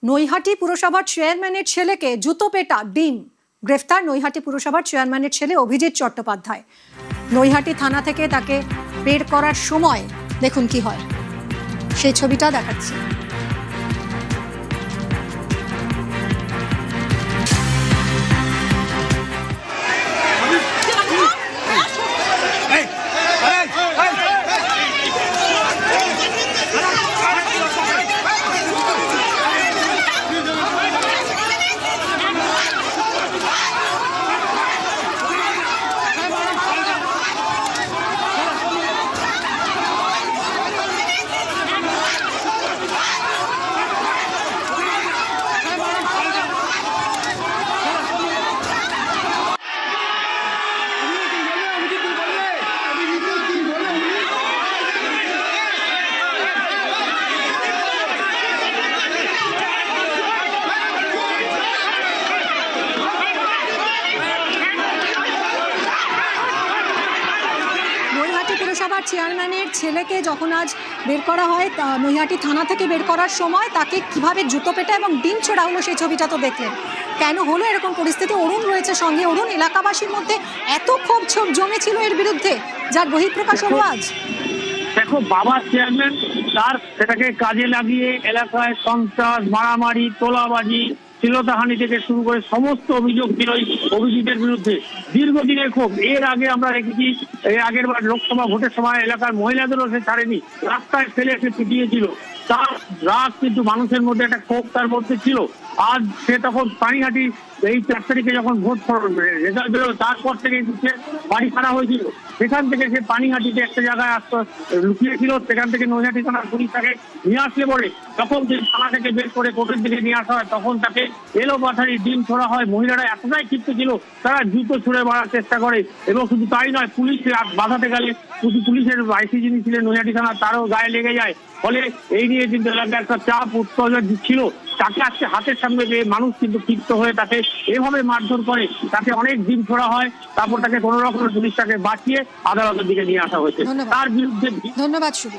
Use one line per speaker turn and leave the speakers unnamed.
নৈহাটি পুরসভার চেয়ারম্যানের ছেলেকে জুতো পেটা ডিম। গ্রেফতার নৈহাটি পুরসভার চেয়ারম্যানের ছেলে অভিজিৎ চট্টোপাধ্যায়। নৈহাটি থানা থেকে তাকে বের করার সময় দেখুন কি হয়, সেই ছবিটা দেখাচ্ছি। পুরসভার চেয়ারম্যানের ছেলেকে যখন আজ বের করা হয় নৈহাটি থানা থেকে বের করার সময় তাকে কিভাবে জুতো পেটা এবং ডিম ছোড়া হলো সেই ছবিটা তো দেখলেন। কেন হলো এরকম পরিস্থিতি? অরুণ রয়েছে সঙ্গে। অরুণ, এলাকাবাসীর মধ্যে এত ক্ষোভ জমেছিল এর বিরুদ্ধে, যার বহিঃপ্রকাশ হলো আজ।
দেখো, বাবা চেয়ারম্যান, তার সেটাকে কাজে লাগিয়ে এলাকায় সন্ত্রাস, মারামারি, তোলাবাজি, শ্লীলতাহানি থেকে শুরু করে সমস্ত অভিযোগ ছিল অভিজিতের বিরুদ্ধে। দীর্ঘদিনের ক্ষোভ। এর আগে আমরা দেখেছি, এর আগের বার লোকসভা ভোটের সময় এলাকার মহিলাদেরও সে ছাড়েনি, রাস্তায় ফেলে সে পিটিয়েছিল। তার রাগ কিন্তু মানুষের মধ্যে একটা ক্ষোভ তার মধ্যে ছিল। আজ সে তখন পানিহাটি এই 4 তারিখে যখন ভোট রেজাল্ট বেরোলো, তারপর থেকে সে বাড়ি ছাড়া হয়েছিল। সেখান থেকে সে পানিহাটিতে একটা জায়গায় লুকিয়েছিল। সেখান থেকে নৈহাটি থানার পুলিশ তাকে নিয়ে আসলে বলে, তখন যে থানা থেকে বের করে কোর্টের দিকে নিয়ে আসা হয়, তখন তাকে এলো পাথারি ডিম ছোড়া হয়। মহিলারা এতটাই ক্ষিপ্ত ছিল, তারা জুতো ছুঁড়ে মারার চেষ্টা করে। এবং শুধু তাই নয়, পুলিশ বাধাতে গেলে পুলিশের আইসি যিনি ছিলেন নৈহাটি থানা, তারও গায়ে লেগে যায়। ফলে এই নিয়ে কিন্তু এলাকায় একটা চাপ উত্তেজনা ছিল। তাকে আজকে হাতের সামনে পেয়ে মানুষ কিন্তু ক্ষিপ্ত হয়ে তাকে এভাবে মারধর করে, তাকে অনেক ডিম ছোড়া হয়। তারপর তাকে কোনো রকম পুলিশ তাকে বাঁচিয়ে আদালতের দিকে নিয়ে আসা হয়েছে। তার বিরুদ্ধে
ধন্যবাদ শুভ।